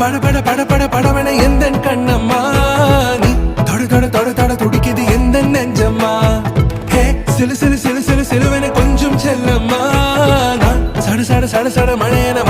பட பட பட பட படவன எந்த கண்ணம்மா நீ தொட தொட தொட தொட துடிக்குது எந்த நெஞ்சம்மா ஹே சிலு சிலு சிலு சிலு சிலுவன கொஞ்சம் செல்லம்மா நான் சட சட சட சட மழையன